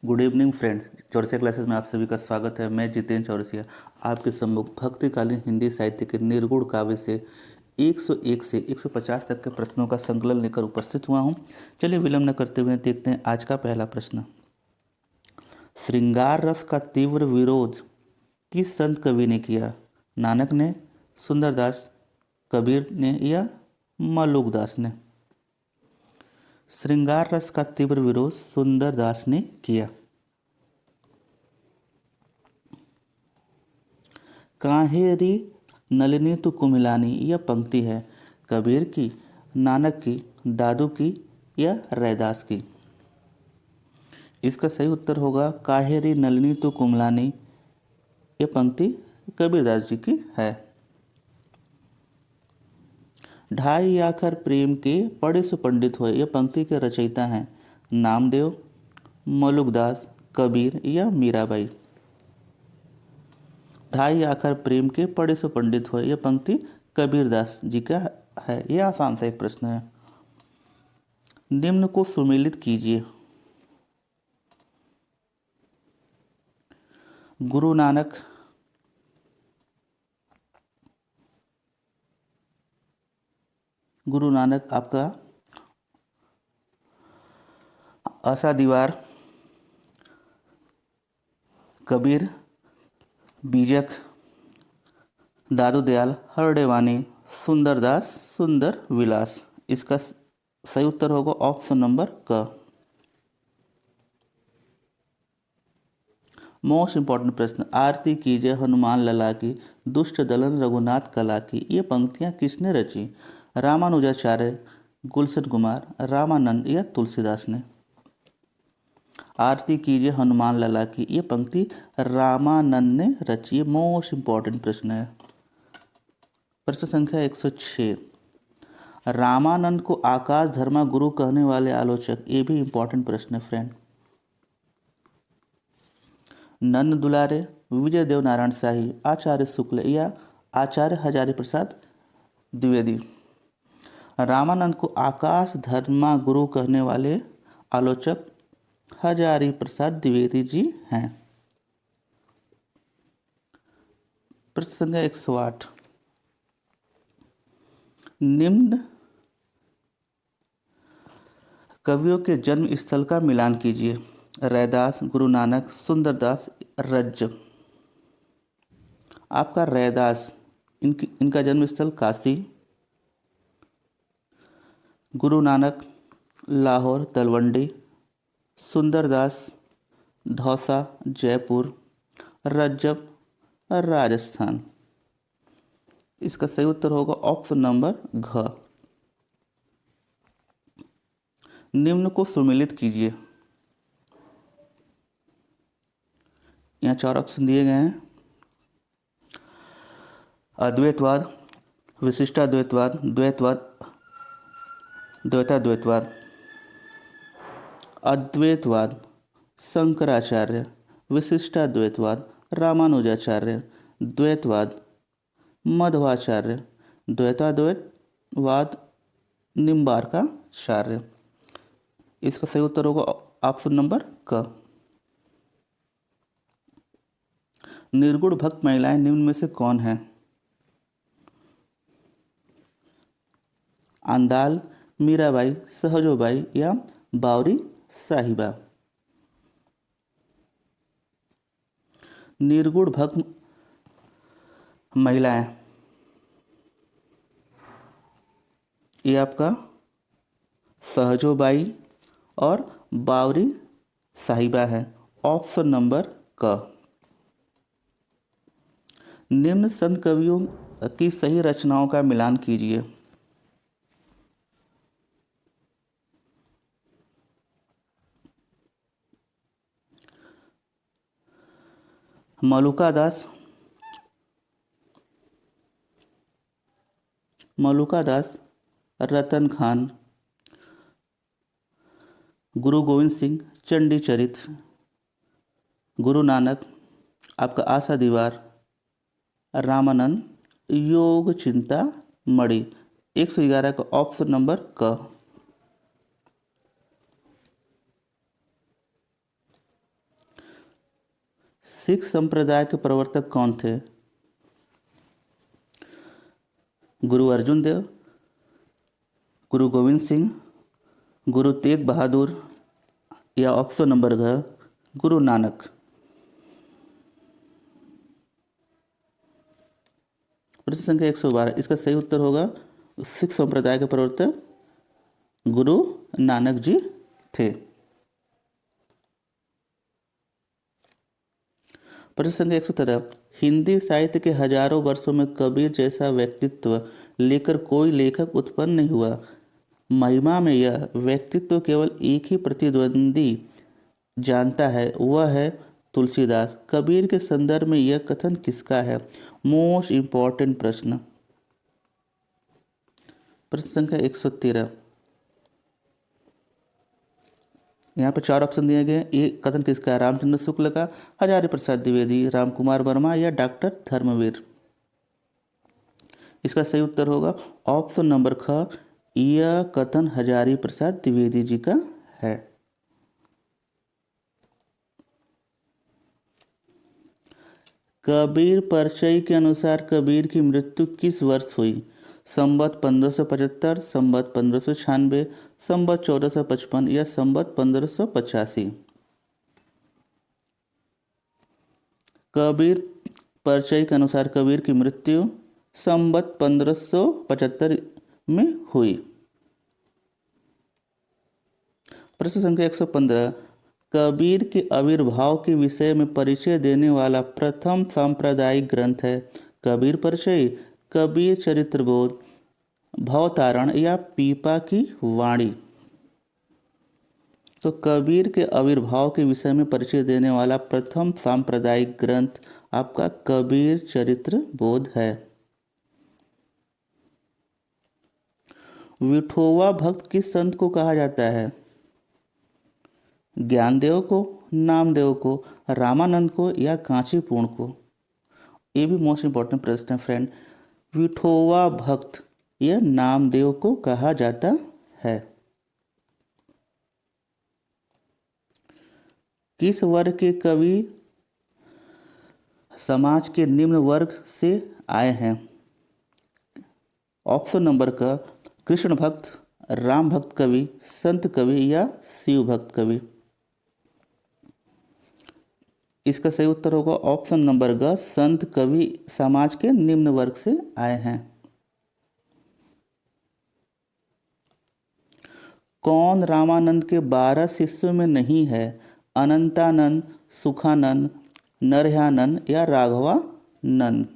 Good evening friends. Chaurasia classes में आप सभी का स्वागत है। मैं जितेंद्र चौरसिया आपके सम्मुख भक्तिकालीन हिंदी साहित्य के निर्गुण काव्य से 101 से 150 तक के प्रश्नों का संकलन लेकर उपस्थित हुआ हूं। चलिए विलंब न करते हुए देखते हैं आज का पहला प्रश्न। श्रृंगार रस का तीव्र विरोध किस संत कवि ने किया? नानक ने, सुंदरदास, कबीर ने या मलुकदास ने? श्रृंगार रस का तीव्र विरोध सुंदरदास ने किया। काहे री नलिनी तू कुमिलानी यह पंक्ति है कबीर की, नानक की, दादू की या रैदास की? इसका सही उत्तर होगा काहे री नलिनी तू कुमिलानी। यह पंक्ति कबीरदास जी की है। ढाई आखर प्रेम के पढ़े सो पंडित हुए यह पंक्ति के रचयिता हैं नामदेव, मलुकदास, कबीर या मीराबाई? ढाई आखर प्रेम के पढ़े सो पंडित हुए यह पंक्ति कबीरदास जी का है। यह आसान सा एक प्रश्न है। निम्न को सुमेलित कीजिए। गुरु नानक, गुरु नानक आपका आशा दीवार, कबीर बीजक, दादू दयाल हरडेवानी, सुंदरदास सुंदर विलास। इसका सही उत्तर होगा ऑप्शन नंबर क। मोस्ट इंपॉर्टेंट प्रश्न। आरती कीजिए हनुमान लला की, दुष्ट दलन रघुनाथ कला की। ये पंक्तियां किसने रची? रामानुजाचार्य, गुलशन कुमार, रामानंद या तुलसीदास ने? आरती कीजिए हनुमान लला की ये पंक्ति रामानंद ने रची। मोस्ट इंपॉर्टेंट प्रश्न है। प्रश्न संख्या 106। रामानंद को आकाश धर्मा गुरु कहने वाले आलोचक। ये भी इंपॉर्टेंट प्रश्न है फ्रेंड। नंद दुलारे, विजय देव नारायण शाही, आचार्य शुक्ल या आचार्य हजारी प्रसाद द्विवेदी? रामानंद को आकाश धर्मा गुरु कहने वाले आलोचक हजारी प्रसाद द्विवेदी जी हैं। प्रश्न संख्या 108। निम्न कवियों के जन्म स्थल का मिलान कीजिए। रैदास, गुरु नानक, सुंदरदास, रज्जब। आपका रैदास इनका जन्म स्थल काशी, गुरु नानक लाहौर तलवंडी, सुंदरदास धौसा जयपुर, रज्जब राजस्थान। इसका सही उत्तर होगा ऑप्शन नंबर घ। निम्न को सुमेलित कीजिए। यहाँ 4 ऑप्शन दिए गए हैं। अद्वैतवाद, विशिष्टाद्वैतवाद, द्वैतवाद, द्वैताद्वैतवाद। अद्वैतवाद शंकराचार्य, विशिष्टाद्वैतवाद रामानुजाचार्य, द्वैतवाद मध्वाचार्य, द्वैताद्वैतवाद निम्बार्काचार्य। इसका सही उत्तर होगा ऑप्शन नंबर क। निर्गुण भक्त महिलाएं निम्न में से कौन है? आंदाल, मीराबाई, सहजोबाई या बावरी साहिबा? निर्गुण भक्त महिलाएं ये आपका सहजोबाई और बावरी साहिबा है। ऑप्शन नंबर क। निम्न संत कवियों की सही रचनाओं का मिलान कीजिए। मलुकादास, रतन खान, गुरु गोविंद सिंह चंडी चरित, गुरु नानक आपका आशा दीवार, रामानंद योग चिंता मणि। 111 का ऑप्शन नंबर क। सिख संप्रदाय के प्रवर्तक कौन थे? गुरु अर्जुन देव, गुरु गोविंद सिंह, गुरु तेग बहादुर या ऑप्शन नंबर घ गुरु नानक। प्रश्न संख्या 112, इसका सही उत्तर होगा सिख संप्रदाय के प्रवर्तक गुरु नानक जी थे। प्रश्न संख्या 113, हिंदी साहित्य के हजारों वर्षों में कबीर जैसा व्यक्तित्व लेकर कोई लेखक उत्पन्न नहीं हुआ। महिमा में यह व्यक्तित्व केवल एक ही प्रतिद्वंदी जानता है, वह है तुलसीदास। कबीर के संदर्भ में यह कथन किसका है? मोस्ट इंपॉर्टेंट प्रश्न। प्रश्न संख्या 113, यहाँ पर 4 ऑप्शन दिए गए। ये कथन किसका है? रामचंद्र शुक्ल का, हजारी प्रसाद द्विवेदी, रामकुमार वर्मा या डॉक्टर धर्मवीर। इसका सही उत्तर होगा ऑप्शन नंबर ख, यह कथन हजारी प्रसाद द्विवेदी जी का है। कबीर परिचय के अनुसार कबीर की मृत्यु किस वर्ष हुई? संवत 1575, संवत 1596, संवत 1455 या संवत 1585। कबीर परिचय के अनुसार कबीर की मृत्यु संवत 1575 में हुई। प्रश्न संख्या 115, कबीर के आविर्भाव के विषय में परिचय देने वाला प्रथम सांप्रदायिक ग्रंथ है? कबीर परिचय, कबीर चरित्रबोध, भवतारण या पीपा की वाणी। तो कबीर के आविर्भाव के विषय में परिचय देने वाला प्रथम सांप्रदायिक ग्रंथ आपका कबीर चरित्रबोध है। विठोवा भक्त किस संत को कहा जाता है? ज्ञानदेव को, नामदेव को, रामानंद को या कांचीपूर्ण को। ये भी मोस्ट इंपॉर्टेंट प्रश्न है फ्रेंड। विठोवा भक्त यह नामदेव को कहा जाता है। किस वर्ग के कवि समाज के निम्न वर्ग से आए हैं? ऑप्शन नंबर का कृष्ण भक्त, राम भक्त कवि, संत कवि या शिव भक्त कवि। इसका सही उत्तर होगा ऑप्शन नंबर ग, संत कवि समाज के निम्न वर्ग से आए हैं। कौन रामानंद के 12 शिष्यों में नहीं है? अनंतानंद, सुखानंद, नरह्यानंद या राघवानंद।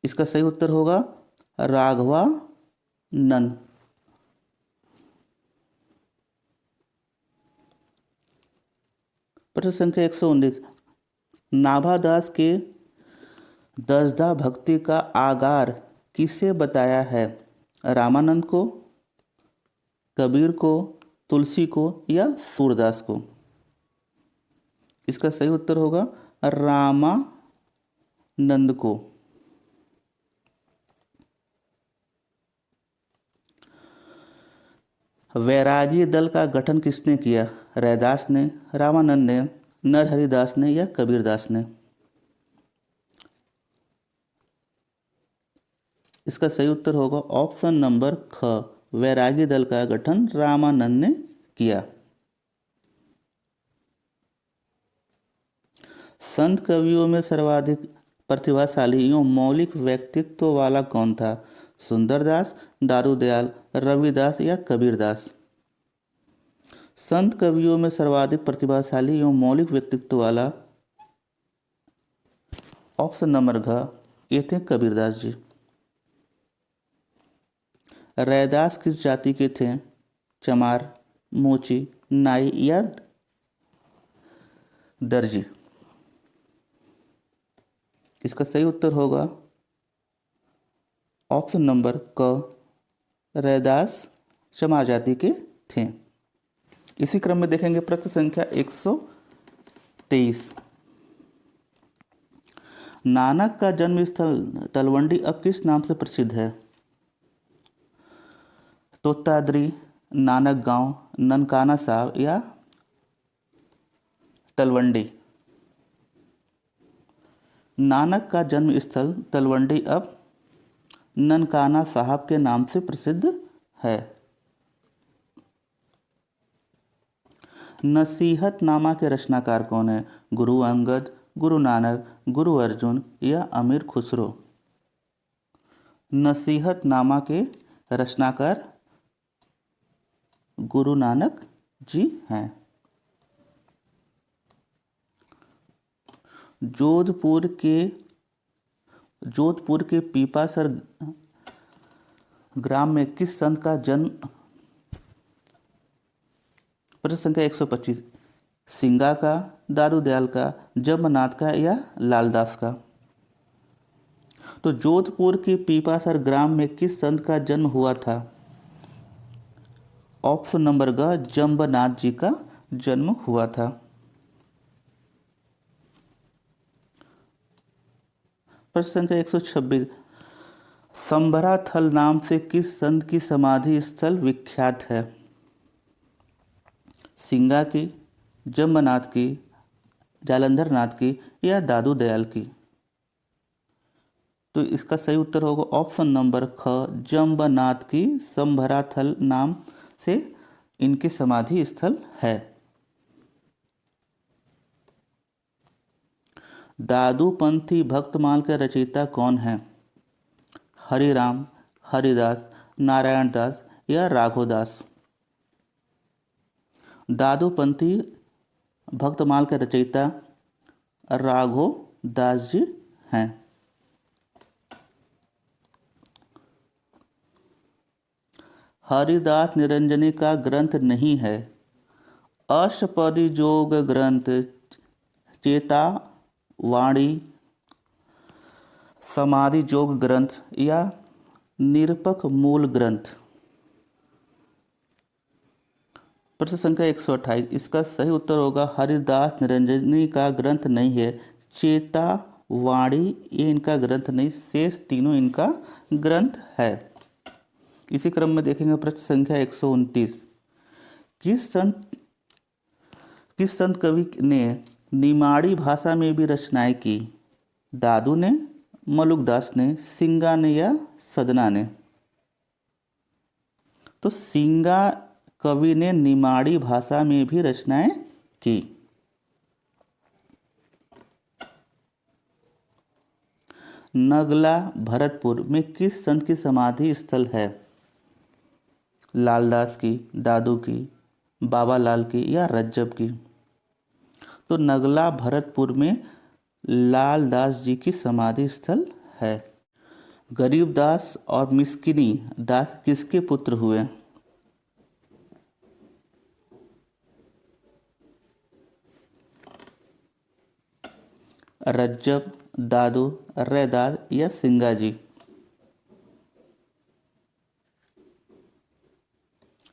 इसका सही उत्तर होगा राघवानंद। प्रश्न संख्या 119, नाभादास के दसदा भक्ति का आगार किसे बताया है? रामानंद को, कबीर को, तुलसी को या सूरदास को। इसका सही उत्तर होगा रामानंद को। वैरागी दल का गठन किसने किया? रैदास ने, रामानंद ने, नरहरिदास ने या कबीरदास ने। इसका सही उत्तर होगा ऑप्शन नंबर ख, वैरागी दल का गठन रामानंद ने किया। संत कवियों में सर्वाधिक प्रतिभाशाली एवं मौलिक व्यक्तित्व वाला कौन था? सुंदरदास, दारूदयाल, रविदास या कबीरदास। संत कवियों में सर्वाधिक प्रतिभाशाली एवं मौलिक व्यक्तित्व वाला ऑप्शन नंबर घ, ये थे कबीरदास जी। रैदास किस जाति के थे? चमार, मोची, नाई या दर्जी। इसका सही उत्तर होगा ऑप्शन नंबर क, रैदास चमार जाति के थे। इसी क्रम में देखेंगे प्रश्न संख्या 123, नानक का जन्म स्थल तलवंडी अब किस नाम से प्रसिद्ध है? तोताद्री, नानक गांव, ननकाना साहब या तलवंडी। नानक का जन्म स्थल तलवंडी अब ननकाना साहब के नाम से प्रसिद्ध है। नसीहतनामा के रचनाकार कौन है? गुरु अंगद, गुरु नानक, गुरु अर्जुन या अमीर खुसरो? नसीहतनामा के रचनाकार गुरु नानक जी हैं। जोधपुर के पीपासर ग्राम में किस संत का जन्म? प्रश्न संख्या 125। सिंगा का, दादू दयाल का, जम्मनाथ का या लालदास का? तो जोधपुर के पीपासर ग्राम में किस संत का जन्म हुआ था? ऑप्शन नंबर ग, जम्बनाथ जी का जन्म हुआ था। प्रश्न संख्या 126। संभराथल नाम से किस संत की समाधि स्थल विख्यात है? सिंगा की, जम्बनाथ की, जालंधर नाथ की या दादू दयाल की? तो इसका सही उत्तर होगा ऑप्शन नंबर ख, जम्बनाथ की संभराथल नाम से इनकी समाधि स्थल है। दादूपंथी भक्तमाल के रचयिता कौन है? हरिराम, हरिदास, नारायण दास या राघोदास? दादूपंथी भक्तमाल के रचयिता राघोदास जी हैं। हरिदास निरंजनी का ग्रंथ नहीं है? अष्टपदी जोग ग्रंथ, चेतावाणी, समाधि जोग ग्रंथ या निरपक मूल ग्रंथ? प्रश्न संख्या 128। इसका सही उत्तर होगा हरिदास निरंजनी का ग्रंथ नहीं है, चेतावाणी ये इनका ग्रंथ नहीं, शेष तीनों इनका ग्रंथ है। इसी क्रम में देखेंगे प्रश्न संख्या 129। किस संत कवि ने निमाड़ी भाषा में भी रचनाएं की? दादू ने, मलुकदास ने, सिंगा ने या सदना ने? तो सिंगा कवि ने निमाड़ी भाषा में भी रचनाएं की। नगला भरतपुर में किस संत की समाधि स्थल है? लालदास की, दादू की, बाबा लाल की या रज्जब की? तो नगला भरतपुर में लालदास जी की समाधि स्थल है। गरीबदास और मिस्किनी दास किसके पुत्र हुए? रज्जब, दादू, रैदास या सिंगा जी?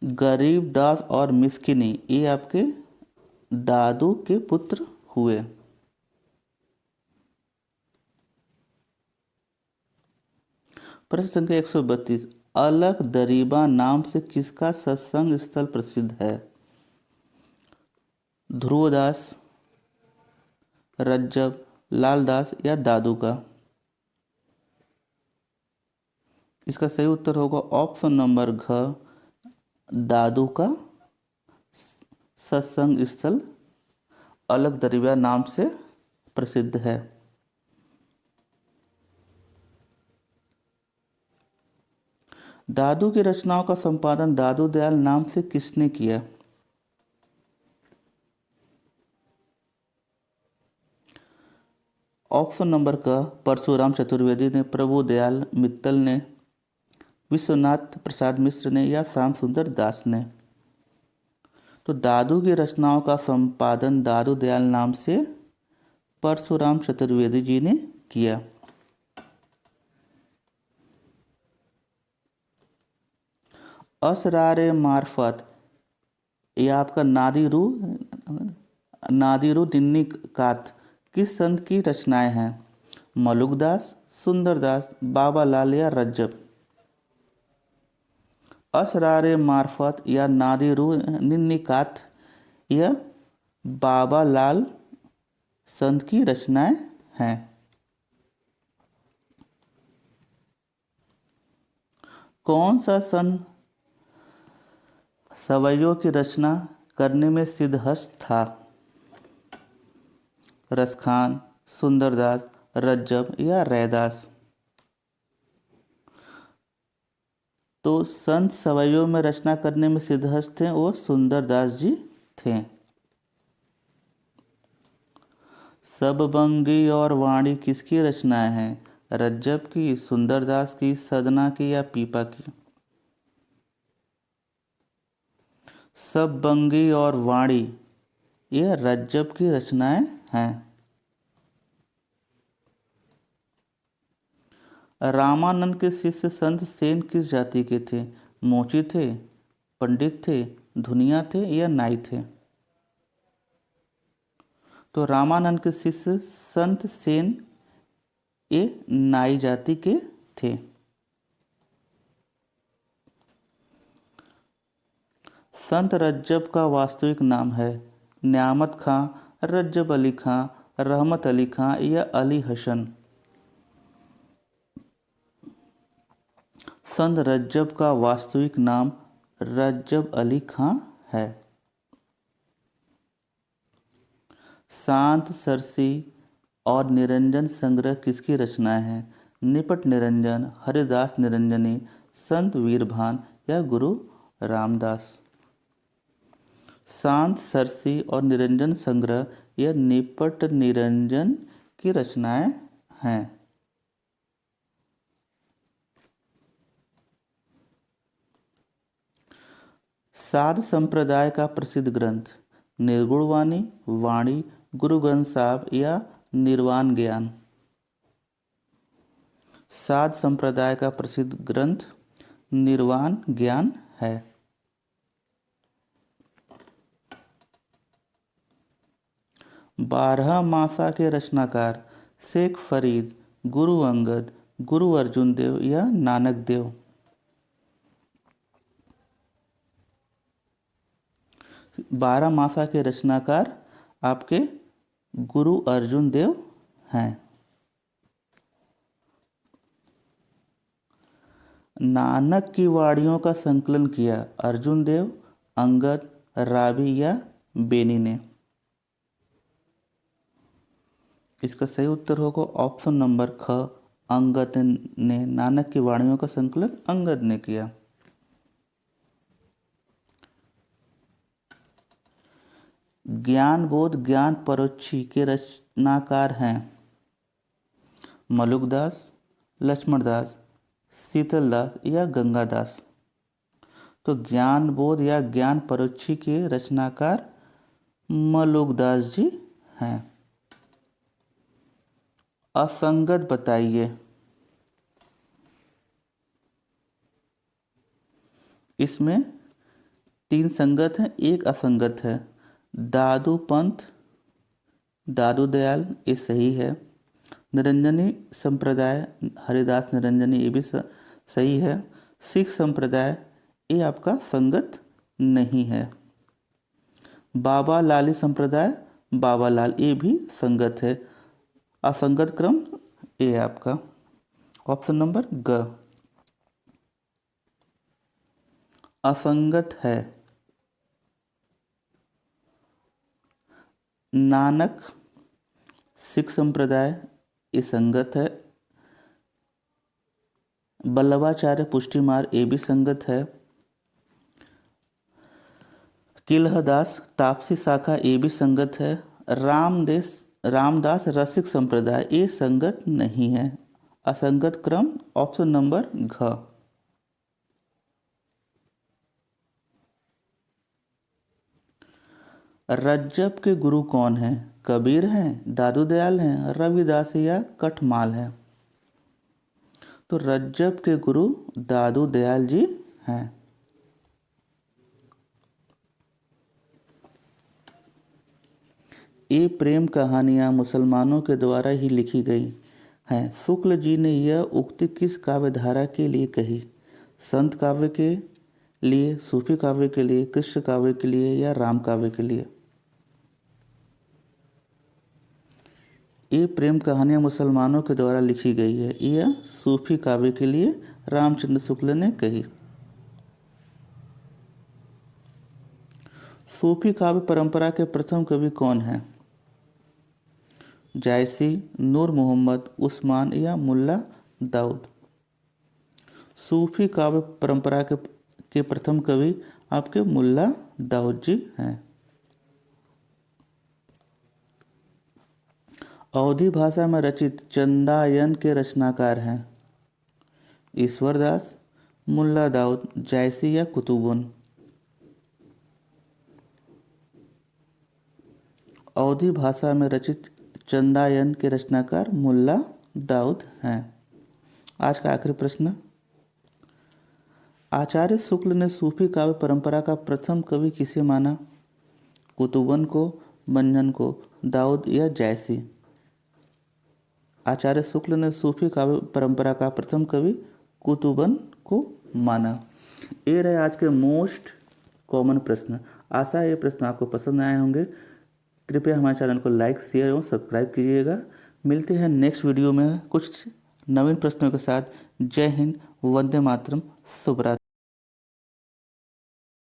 गरीबदास और मिस्किनी ये आपके दादू के पुत्र हुए। प्रश्न संख्या 132। अलख दरीबा नाम से किसका सत्संग स्थल प्रसिद्ध है? ध्रुवदास, रज्जब, लालदास या दादू का? इसका सही उत्तर होगा ऑप्शन नंबर घ, दादू का सत्संग स्थल अलख दरीबा नाम से प्रसिद्ध है। दादू की रचनाओं का संपादन दादू दयाल नाम से किसने किया? ऑप्शन नंबर का परशुराम चतुर्वेदी ने, प्रभु दयाल मित्तल ने, विश्वनाथ प्रसाद मिश्र ने या श्याम सुंदर दास ने? तो दादू की रचनाओं का संपादन दादू दयाल नाम से परशुराम चतुर्वेदी जी ने किया। असरारे मार्फत यह आपका नादिरू दिन्नी कात किस संत की रचनाएं हैं? मलुकदास, सुंदरदास, बाबा लाल या रज्जब? असरारे मार्फत या नादिरू निन्निकात यह बाबा लाल संत की रचनाएं हैं। कौन सा संत सवैयों की रचना करने में सिद्धहस्त था? रसखान, सुंदरदास, रज्जब या रैदास? तो संत सवैयों में रचना करने में सिद्धहस्त थे वो सुंदरदास जी थे। सब बंगी और वाणी किसकी रचनाएं हैं? रज्जब की, सुंदरदास की, सदना की या पीपा की? सब बंगी और वाणी ये रज्जब की रचनाएं हैं। रामानंद के शिष्य संत सेन किस जाति के थे? मोची थे, पंडित थे, धुनिया थे या नाई थे? तो रामानंद के शिष्य संत सेन ये नाई जाति के थे। संत रज्जब का वास्तविक नाम है? न्यामत खां, रज्जब अली खां, रहमत अली खां या अली हसन? संत रज्जब का वास्तविक नाम रज्जब अली खां है। शांत सरसी और निरंजन संग्रह किसकी रचनाएं हैं? निपट निरंजन, हरिदास निरंजनी, संत वीरभान या गुरु रामदास? शांत सरसी और निरंजन संग्रह यह निपट निरंजन की रचनाएं हैं। साध संप्रदाय का प्रसिद्ध ग्रंथ? निर्गुण वाणी, वाणी, गुरु ग्रंथ साहब या निर्वाण ज्ञान? साध संप्रदाय का प्रसिद्ध ग्रंथ निर्वाण ज्ञान है। बारह मासा के रचनाकार? शेख फरीद, गुरु अंगद, गुरु अर्जुन देव या नानक देव? बारह मासा के रचनाकार आपके गुरु अर्जुन देव हैं। नानक की वाणियों का संकलन किया अर्जुन देव, अंगद, रावी या बेनी ने? इसका सही उत्तर होगा ऑप्शन नंबर ख, अंगद ने। नानक की वाणियों का संकलन अंगद ने किया। ज्ञान बोध ज्ञान परोक्षी के रचनाकार हैं? मलुकदास, लक्ष्मणदास, शीतलदास या गंगादास? तो ज्ञान बोध या ज्ञान परोक्षी के रचनाकार मलुकदास जी हैं। असंगत बताइए। इसमें 3 संगत हैं, एक असंगत है। दादू पंथ, दादू दयाल ये सही है। निरंजनी संप्रदाय हरिदास निरंजनी ये भी सही है। सिख संप्रदाय ये आपका संगत नहीं है। बाबा लाली संप्रदाय बाबा लाल ये भी संगत है। असंगत क्रम ये आपका ऑप्शन नंबर ग असंगत है। नानक सिख संप्रदाय ये संगत है। बल्लभाचार्य पुष्टि मार्ग ये भी संगत है। किलहदास तापसी शाखा ये भी संगत है। रामदास रसिक संप्रदाय ये संगत नहीं है। असंगत क्रम ऑप्शन नंबर घ। रज्जब के गुरु कौन हैं? कबीर हैं, दादू दयाल हैं, रविदास या कठमाल हैं? तो रज्जब के गुरु दादू दयाल जी हैं। ये प्रेम कहानियाँ मुसलमानों के द्वारा ही लिखी गई हैं। शुक्ल जी ने यह उक्ति किस काव्य धारा के लिए कही? संत काव्य के लिए, सूफी काव्य के लिए, कृष्ण काव्य के लिए या राम काव्य के लिए? ये प्रेम कहानियाँ मुसलमानों के द्वारा लिखी गई है, यह सूफी काव्य के लिए रामचंद्र शुक्ल ने कही। सूफी काव्य परंपरा के प्रथम कवि कौन हैं? जायसी, नूर मोहम्मद, उस्मान या मुल्ला दाऊद। सूफी काव्य परंपरा के प्रथम कवि आपके मुल्ला दाऊद जी हैं। अवधी भाषा में रचित चंदायन के रचनाकार हैं? ईश्वरदास, मुल्ला दाऊद, जायसी या कुतुबुन। अवधी भाषा में रचित चंदायन के रचनाकार मुल्ला दाऊद हैं। आज का आखिरी प्रश्न, आचार्य शुक्ल ने सूफी काव्य परंपरा का प्रथम कवि किसे माना? कुतुबन को, मंजन को, दाऊद या जायसी। आचार्य शुक्ल ने सूफी काव्य परंपरा का प्रथम कवि कुतुबन को माना। ये रहे आज के मोस्ट कॉमन प्रश्न। आशा है ये प्रश्न आपको पसंद आए होंगे। कृपया हमारे चैनल को लाइक, शेयर एवं सब्सक्राइब कीजिएगा। मिलते हैं नेक्स्ट वीडियो में कुछ नवीन प्रश्नों के साथ। जय हिंद, वंदे मातरम, शुभ रात्रि।